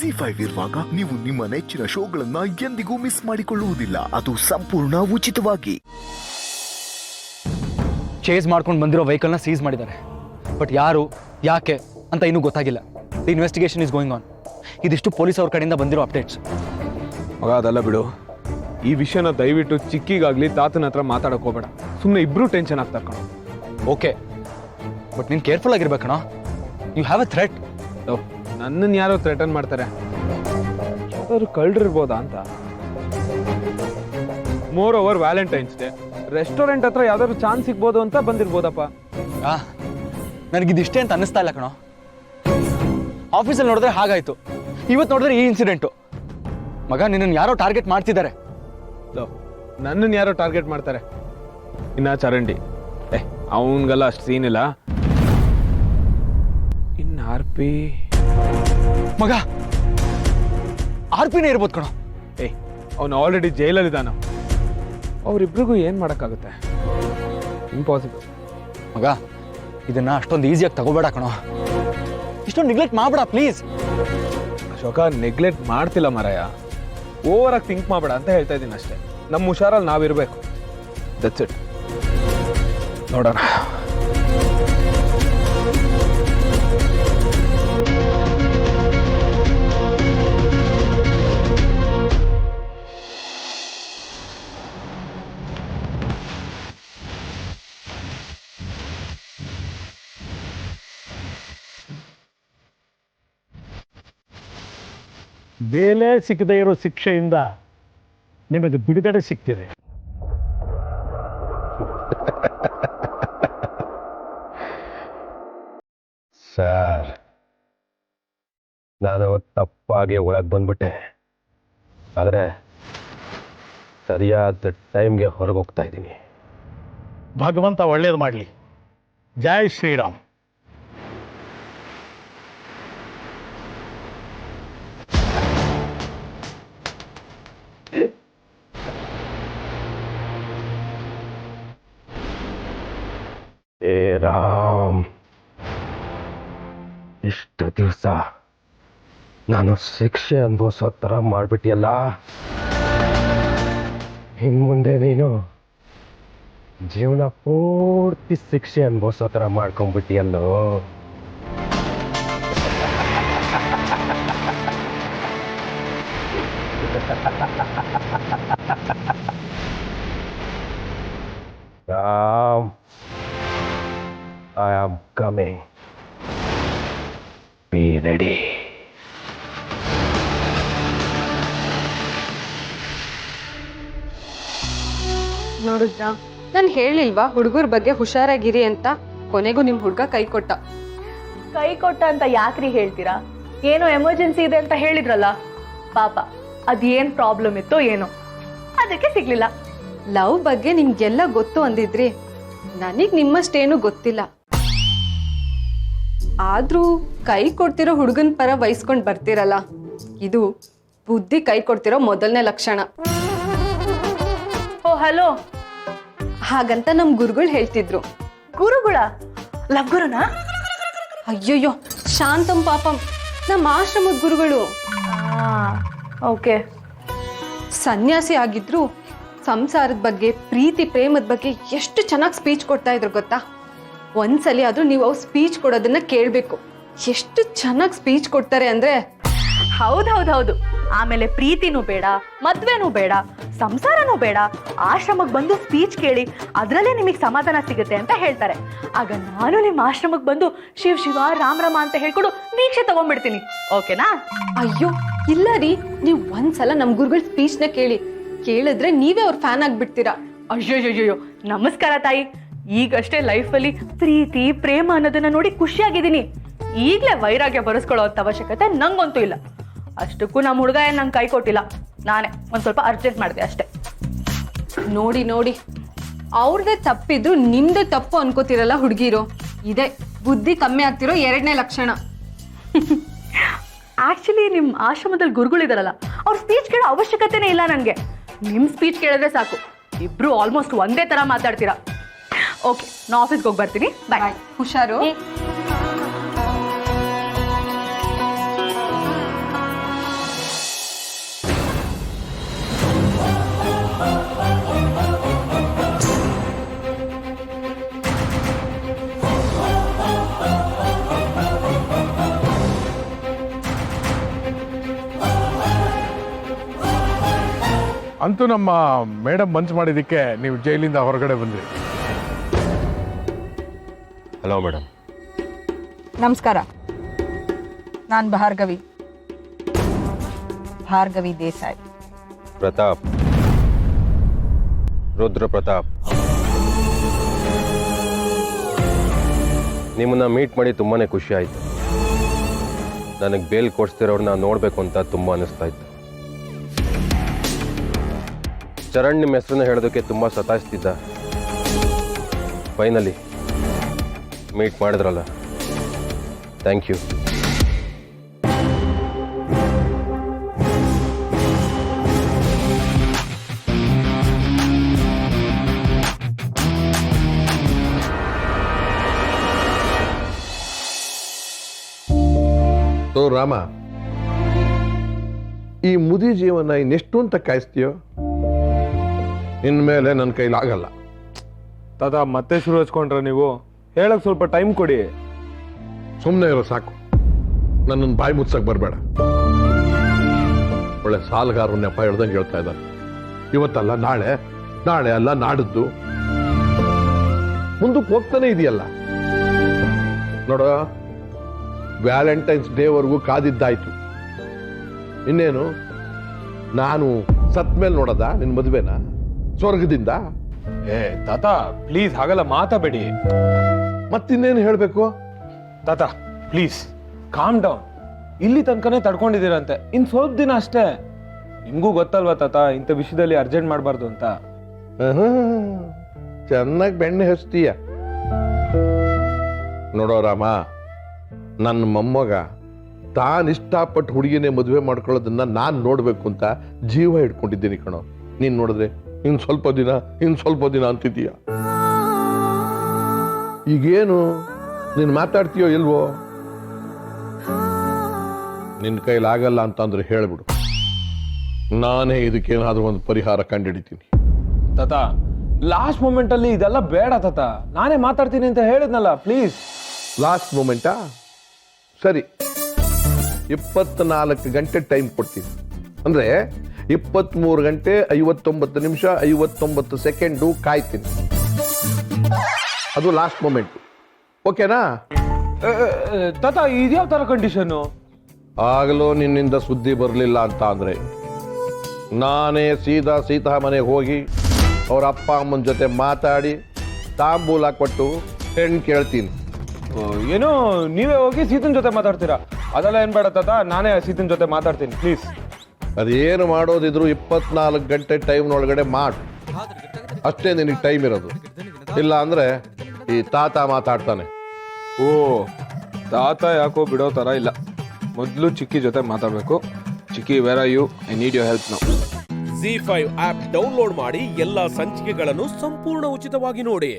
ZEE5 ಇರುವಾಗ ನೀವು ನಿಮ್ಮ ನೆಚ್ಚಿನ ಶೋಗಳನ್ನ ಎಂದಿಗೂ ಮಿಸ್ ಮಾಡಿಕೊಳ್ಳುವುದಿಲ್ಲ. ಅದು ಸಂಪೂರ್ಣ ಉಚಿತವಾಗಿ. ಚೇಸ್ ಮಾಡ್ಕೊಂಡು ಬಂದಿರೋ ವೆಹಿಕಲ್ನ ಸೀಸ್ ಮಾಡಿದ್ದಾರೆ. ಬಟ್ ಯಾರು ಯಾಕೆ ಅಂತ ಇನ್ನೂ ಗೊತ್ತಾಗಿಲ್ಲ. The investigation is going on. ಇದಿಷ್ಟು ಪೊಲೀಸ್ ಅವ್ರ ಕಡೆಯಿಂದ ಬಂದಿರೋ ಅಪ್ಡೇಟ್ಸ್. ಮಗ ಅದಲ್ಲ ಬಿಡು, ಈ ವಿಷಯನ ದಯವಿಟ್ಟು ಚಿಕ್ಕಿಗಾಗ್ಲಿ ತಾತನ ಹತ್ರ ಮಾತಾಡಕ್ ಹೋಗ್ಬೇಡ. ಸುಮ್ಮನೆ ಇಬ್ರು ಟೆನ್ಷನ್ ಆಗ್ತಾರೆ ಕಣೋ. ಓಕೆ, ಬಟ್ ನೀನು ಕೇರ್ಫುಲ್ ಆಗಿರ್ಬೇಕಣ. You have a threat. ನನ್ನನ್ನು ಯಾರೋ ಥ್ರೆಟನ್ ಮಾಡ್ತಾರೆ, ಯಾವ್ದಾದ್ರು ಕಳ್ರಿರ್ಬೋದಾ ಅಂತ. Moreover Valentine's Day, restaurant ಹತ್ರ ಯಾವ್ದಾದ್ರು ಚಾನ್ಸ್ ಸಿಗ್ಬೋದು ಅಂತ ಬಂದಿರ್ಬೋದಪ್ಪ. ನನಗಿದಿಷ್ಟೇ ಅಂತ ಅನ್ನಿಸ್ತಾ ಇಲ್ಲ ಕಣೋ. ಆಫೀಸಲ್ಲಿ ನೋಡಿದ್ರೆ ಹಾಗಾಯ್ತು, ಇವತ್ತು ನೋಡಿದ್ರೆ ಈ ಇನ್ಸಿಡೆಂಟು. ಮಗ, ನಿನ್ನನ್ನು ಯಾರೋ ಟಾರ್ಗೆಟ್ ಮಾಡ್ತಿದ್ದಾರೆ. ನನ್ನನ್ನು ಯಾರೋ ಟಾರ್ಗೆಟ್ ಮಾಡ್ತಾರೆ. ಇನ್ನ ಚರಂಡಿ ಅವನ್ಗೆಲ್ಲ ಅಷ್ಟು ಸೀನ್ ಇಲ್ಲ. ಇನ್ನು RP ಮಗ, RPನೇ ಇರ್ಬೋದು ಕಣೋ. ಅವನು ಆಲ್ರೆಡಿ ಜೈಲಲ್ಲಿದ್ದಾನ. ಅವರಿಬ್ರಿಗೂ ಏನ್ ಮಾಡಕ್ಕಾಗುತ್ತೆ? ಇಂಪಾಸಿಬಲ್. ಮಗ, ಇದನ್ನ ಅಷ್ಟೊಂದು ಈಸಿಯಾಗಿ ತಗೋಬೇಡ ಕಣೋ. ಇಷ್ಟೊಂದು ನೆಗ್ಲೆಕ್ಟ್ ಮಾಡ್ಬೇಡ ಪ್ಲೀಸ್. ಅಶೋಕ, ನೆಗ್ಲೆಕ್ಟ್ ಮಾಡ್ತಿಲ್ಲ ಮಾರಾಯ. ಓವರ್ ಆಗಿ ಥಿಂಕ್ ಮಾಡಬೇಡ ಅಂತ ಹೇಳ್ತಾ ಇದ್ದೀನಿ ಅಷ್ಟೇ. ನಮ್ಮ ಹುಷಾರಲ್ಲಿ ನಾವಿರ್ಬೇಕು. That's it. ನೋಡೋಣ. ಬೇಲೆ ಸಿಕ್ಕದೇ ಇರೋ ಶಿಕ್ಷೆಯಿಂದ ನಿಮಗೆ ಬಿಡುಗಡೆ ಸಿಗ್ತಿದೆ. ಸರ್, ನಾನು ತಪ್ಪಾಗಿ ಒಳಗೆ ಬಂದ್ಬಿಟ್ಟೆ. ಆದರೆ ಸರಿಯಾದ ಟೈಮ್ಗೆ ಹೊರಗೆ ಹೋಗ್ತಾ ಇದ್ದೀನಿ. ಭಗವಂತ ಒಳ್ಳೇದು ಮಾಡಲಿ. ಜೈ ಶ್ರೀರಾಮ್. ಏ ರಾಮ್, ಇಷ್ಟು ದಿವಸ ನಾನು ಶಿಕ್ಷೆ ಅನುಭವಿಸೋ ಥರ ಮಾಡ್ಬಿಟ್ಟಿಯಲ್ಲ. ಇನ್ನು ಮುಂದೆ ನೀನು ಜೀವನ ಪೂರ್ತಿ ಶಿಕ್ಷೆ ಅನುಭವಿಸೋ ಥರ ಮಾಡ್ಕೊಂಡ್ಬಿಟ್ಟಿಯಲ್ಲೋ. Ram, I am coming. Be ready. ನೋಡಿದ್ರಾ, ನಾನು ಹೇಳಿಲ್ವಾ ಹುಡುಗರ ಬಗ್ಗೆ ಹುಷಾರಾಗಿರಿ ಅಂತ. ಕೊನೆಗೂ ನಿಮ್ ಹುಡುಗ ಕೈ ಕೊಟ್ಟ ಅಂತ ಯಾಕ್ರಿ ಹೇಳ್ತೀರಾ? ಏನೋ ಎಮರ್ಜೆನ್ಸಿ ಇದೆ ಅಂತ ಹೇಳಿದ್ರಲ್ಲ. ಪಾಪ ಅದೇನ್ ಪ್ರಾಬ್ಲಮ್ ಇತ್ತೋ ಏನೋ, ಅದಕ್ಕೆ ಸಿಗ್ಲಿಲ್ಲ. ಲವ್ ಬಗ್ಗೆ ನಿಮ್ಗೆಲ್ಲ ಗೊತ್ತು ಅಂದಿದ್ರಿ. ನನಗ್ ನಿಮ್ಮಷ್ಟೇನು ಗೊತ್ತಿಲ್ಲ. ಆದ್ರೂ ಕೈ ಕೊಡ್ತಿರೋ ಹುಡುಗನ್ ಪರ ವಹಿಸ್ಕೊಂಡ್ ಬರ್ತಿರಲ್ಲ, ಇದು ಬುದ್ಧಿ ಕೈ ಕೊಡ್ತಿರೋ ಮೊದಲನೇ ಲಕ್ಷಣ. ಓ ಹಲೋ, ಹಾಗಂತ ನಮ್ ಗುರುಗಳು ಹೇಳ್ತಿದ್ರು. ಗುರುಗಳ? ಲವ್ ಗುರುನಾ? ಅಯ್ಯೋಯ್ಯೋ, ಶಾಂತಂ ಪಾಪಂ, ನಮ್ಮ ಆಶ್ರಮದ ಗುರುಗಳು. ಓಕೆ. ಸನ್ಯಾಸಿ ಆಗಿದ್ರು ಸಂಸಾರದ ಬಗ್ಗೆ, ಪ್ರೀತಿ ಪ್ರೇಮದ ಬಗ್ಗೆ ಎಷ್ಟು ಚೆನ್ನಾಗಿ ಸ್ಪೀಚ್ ಕೊಡ್ತಾ ಇದ್ರು ಗೊತ್ತಾ? ಒಂದ್ಸಲಿ ಆದ್ರೂ ನೀವು ಅವ್ರು ಸ್ಪೀಚ್ ಕೊಡೋದನ್ನ ಕೇಳ್ಬೇಕು. ಎಷ್ಟು ಚೆನ್ನಾಗಿ ಸ್ಪೀಚ್ ಕೊಡ್ತಾರೆ ಅಂದ್ರೆ. ಹೌದೌದೌದು. ಆಮೇಲೆ ಪ್ರೀತಿನೂ ಬೇಡ, ಮದ್ವೆನೂ ಬೇಡ, ಸಂಸಾರನೂ ಬೇಡ, ಆಶ್ರಮಕ್ಕೆ ಬಂದು ಸ್ಪೀಚ್ ಕೇಳಿ, ಅದರಲ್ಲೇ ನಿಮಗೆ ಸಮಾಧಾನ ಸಿಗುತ್ತೆ ಅಂತ ಹೇಳ್ತಾರೆ. ಆಗ ನಾನು ನಿಮ್ಮ ಆಶ್ರಮಕ್ಕೆ ಬಂದು ಶಿವ ಶಿವ ರಾಮ್ ರಾಮ ಅಂತ ಹೇಳ್ಕೊಂಡು ದೀಕ್ಷೆ ತಗೊಂಡ್ಬಿಡ್ತೀನಿ. ಓಕೆನಾ? ಅಯ್ಯೋ ಇಲ್ಲ ರೀ, ನೀವು ಒಂದ್ಸಲ ನಮ್ ಗುರುಗಳ ಸ್ಪೀಚ್ನ ಕೇಳಿದ್ರೆ ನೀವೇ ಅವ್ರ ಫ್ಯಾನ್ ಆಗ್ಬಿಡ್ತೀರಾ. ಅಯ್ಯೋಯ್ಯೋಯ್ಯೋ, ನಮಸ್ಕಾರ ತಾಯಿ. ಈಗಷ್ಟೇ ಲೈಫಲ್ಲಿ ಪ್ರೀತಿ ಪ್ರೇಮ ಅನ್ನೋದನ್ನ ನೋಡಿ ಖುಷಿಯಾಗಿದ್ದೀನಿ. ಈಗಲೇ ವೈರಾಗ್ಯ ಬರೆಸ್ಕೊಳ್ಳೋ ಅಂತ ಅವಶ್ಯಕತೆ ನಂಗಂತೂ ಇಲ್ಲ. ಅಷ್ಟಕ್ಕೂ ನಮ್ಮ ಹುಡುಗ ಏನ್ ನಂಗೆ ಕೈ ಕೊಟ್ಟಿಲ್ಲ, ನಾನೇ ಒಂದ್ ಸ್ವಲ್ಪ ಅರ್ಜೆಂಟ್ ಮಾಡಿದೆ ಅಷ್ಟೇ. ನೋಡಿ ನೋಡಿ, ಅವ್ರದೇ ತಪ್ಪಿದ್ರು ನಿಮ್ದೇ ತಪ್ಪು ಅನ್ಕೋತಿರಲ್ಲ ಹುಡುಗಿರು. ಇದೇ ಬುದ್ಧಿ ಕಮ್ಮಿ ಆಗ್ತಿರೋ ಎರಡನೇ ಲಕ್ಷಣ. ಆಕ್ಚುಲಿ ನಿಮ್ಮ ಆಶ್ರಮದಲ್ಲಿ ಗುರುಗಳಿದಾರಲ್ಲ, ಅವ್ರ ಸ್ಪೀಚ್ ಕೇಳೋ ಅವಶ್ಯಕತೆನೇ ಇಲ್ಲ ನನಗೆ. ನಿಮ್ಮ ಸ್ಪೀಚ್ ಕೇಳಿದ್ರೆ ಸಾಕು, ಇಬ್ರು ಆಲ್ಮೋಸ್ಟ್ ಒಂದೇ ತರ ಮಾತಾಡ್ತೀರಾ. ಓಕೆ, ನಾ ಆಫೀಸ್ಗೆ ಹೋಗಿ ಬರ್ತೀನಿ. ಬಾಯ್. ಹುಷಾರು. ಅಂತೂ ನಮ್ಮ ಮೇಡಮ್ ಮಂಚ್ ಮಾಡಿದ್ದಕ್ಕೆ ನೀವು ಜೈಲಿಂದ ಹೊರಗಡೆ ಬಂದ್ರಿ. Hello madam. ನಮಸ್ಕಾರ, ನಾನು ಭಾರ್ಗವಿ ದೇಸಾಯಿ. ಪ್ರತಾಪ್, ರುದ್ರ ಪ್ರತಾಪ್. ನಿಮ್ಮನ್ನ ಮೀಟ್ ಮಾಡಿ ತುಂಬಾನೇ ಖುಷಿ ಆಯ್ತು. ನನಗೆ ಬೇಲ್ ಕೊಡಿಸ್ತಿರೋರನ್ನ ನೋಡಬೇಕು ಅಂತ ತುಂಬ ಅನಿಸ್ತಾ ಇತ್ತು. ಚರಣ್ ನಿಮ್ಮ ಹೆಸರನ್ನ ಹೇಳೋದಕ್ಕೆ ತುಂಬ ಸತಾಯಿಸ್ತಿದ್ದ. ಫೈನಲಿ ಮೀಟ್ ಮಾಡಿದ್ರಲ್ಲ, ಥ್ಯಾಂಕ್ ಯು. ಸೊ ರಾಮ, ಈ ಮುದಿ ಜೀವನ ಇನ್ನೆಷ್ಟು ಅಂತ ಕಾಯಿಸ್ತೀಯೋ? ಇನ್ಮೇಲೆ ನನ್ನ ಕೈಲಾಗಲ್ಲ. ತಾತ ಮತ್ತೆ ಶುರು ಹಚ್ಕೊಂಡ್ರ ನೀವು? ಹೇಳಕ್ ಸ್ವಲ್ಪ ಟೈಮ್ ಕೊಡಿ. ಸುಮ್ಮನೆ ಇರೋ ಸಾಕು. ನನ್ನನ್ನು ಬಾಯಿ ಮುಚ್ಚಕ್ ಬರಬೇಡ. ಒಳ್ಳೆ ಸಾಲಗಾರರು ನೆಪ ಹೇಳ್ದಂಗೆ ಹೇಳ್ತಾ ಇದ್ದಾರೆ. ಇವತ್ತಲ್ಲ ನಾಳೆ, ನಾಳೆ ಅಲ್ಲ ನಾಡಿದ್ದು, ಮುಂದಕ್ಕೆ ಹೋಗ್ತಾನೆ ಇದೆಯಲ್ಲ. ನೋಡ, ವ್ಯಾಲೆಂಟೈನ್ಸ್ ಡೇವರೆಗೂ ಕಾದಿದ್ದಾಯ್ತು. ಇನ್ನೇನು ನಾನು ಸತ್ ಮೇಲೆ ನೋಡದ ನಿನ್ ಮದುವೆನ ಸ್ವರ್ಗದಿಂದ? ಏ ತಾತ ಪ್ಲೀಸ್ ಹಾಗಲ್ಲ ಮಾತಾಬೇಡಿ. ಮತ್ತಿನ್ನೇನು ಹೇಳ್ಬೇಕು? ತಾತ ಪ್ಲೀಸ್ ಕಾಮ್ ಡೌನ್. ಇಲ್ಲಿ ತನಕನೇ ತಡ್ಕೊಂಡಿದ್ದೀರಂತೆ, ಇನ್ ಸ್ವಲ್ಪ ದಿನ ಅಷ್ಟೇ. ನಿಮ್ಗೂ ಗೊತ್ತಲ್ವಾ ತಾತ, ಇಂಥ ವಿಷಯದಲ್ಲಿ ಅರ್ಜೆಂಟ್ ಮಾಡಬಾರ್ದು ಅಂತ. ಚೆನ್ನಾಗಿ ಬೆಣ್ಣೆ ಹಚ್ತೀಯ. ನೋಡೋ ರಾಮ, ನನ್ನ ಮೊಮ್ಮಗ ತಾನು ಇಷ್ಟಪಟ್ಟು ಹುಡುಗಿನೇ ಮದುವೆ ಮಾಡ್ಕೊಳ್ಳೋದನ್ನ ನಾನು ನೋಡ್ಬೇಕು ಅಂತ ಜೀವ ಹಿಡ್ಕೊಂಡಿದ್ದೀನಿ ಕಣೋ. ನೀನ್ ನೋಡಿದ್ರೆ ಇನ್ ಸ್ವಲ್ಪ ದಿನ ಅಂತಿದ್ದೀಯ. ಈಗೇನು ನೀನ್ ಮಾತಾಡ್ತೀಯೋ ಇಲ್ವೋ? ನಿನ್ ಕೈಲಾಗಲ್ಲ ಅಂತಂದ್ರೆ ಹೇಳ್ಬಿಡು, ನಾನೇ ಇದಕ್ಕೇನಾದ್ರೂ ಒಂದು ಪರಿಹಾರ ಕಂಡುಹಿಡಿತೀನಿ. ತಾತ ಲಾಸ್ಟ್ ಮೂಮೆಂಟ್ ಅಲ್ಲಿ ಇದೆಲ್ಲ ಬೇಡ ತಾತ, ನಾನೇ ಮಾತಾಡ್ತೀನಿ ಅಂತ ಹೇಳಿದ್ನಲ್ಲ, ಪ್ಲೀಸ್. ಲಾಸ್ಟ್ ಮೂಮೆಂಟಾ? ಸರಿ, 24 ಗಂಟೆ ಟೈಮ್ ಕೊಡ್ತೀನಿ. ಅಂದ್ರೆ 23 ಗಂಟೆ 59 ನಿಮಿಷ 59 ಸೆಕೆಂಡು ಕಾಯ್ತೀನಿ. ಅದು ಲಾಸ್ಟ್ ಮೂಮೆಂಟ್. ಓಕೆನಾ? ತಾತ ಇದ್ಯಾವ ತರ ಕಂಡೀಷನ್? ಆಗಲೂ ನಿನ್ನಿಂದ ಸುದ್ದಿ ಬರಲಿಲ್ಲ ಅಂತ ಅಂದ್ರೆ ನಾನೇ ಸೀತಾ ಮನೆಗೆ ಹೋಗಿ ಅವ್ರ ಅಪ್ಪ ಅಮ್ಮನ ಜೊತೆ ಮಾತಾಡಿ ತಾಂಬೂಲ ಕೊಟ್ಟು ಹೆಣ್ಣು ಕೇಳ್ತೀನಿ. ಏನೋ ನೀವೇ ಹೋಗಿ ಸೀತನ್ ಜೊತೆ ಮಾತಾಡ್ತೀರಾ? ಅದೆಲ್ಲ ಏನ್ ಬೇಡ ತಾತ, ನಾನೇ ಸೀತನ್ ಜೊತೆ ಮಾತಾಡ್ತೀನಿ ಪ್ಲೀಸ್. ಅದೇನು ಮಾಡೋದಿದ್ರು 24 ಗಂಟೆ ಟೈಮ್ನೊಳಗಡೆ ಮಾಡು. ಅಷ್ಟೇ ನಿನಗೆ ಟೈಮ್ ಇರೋದು. ಇಲ್ಲ ಅಂದ್ರೆ ಈ ತಾತ ಮಾತಾಡ್ತಾನೆ. ಓ, ತಾತ ಯಾಕೋ ಬಿಡೋ ತರ ಇಲ್ಲ. ಮೊದಲು ಚಿಕ್ಕಿ ಜೊತೆ ಮಾತಾಡ್ಬೇಕು. ಚಿಕ್ಕಿ, where are you? I need your help now. ZEE5 app download ಮಾಡಿ ಎಲ್ಲಾ ಸಂಚಿಕೆಗಳನ್ನು ಸಂಪೂರ್ಣ ಉಚಿತವಾಗಿ ನೋಡಿ.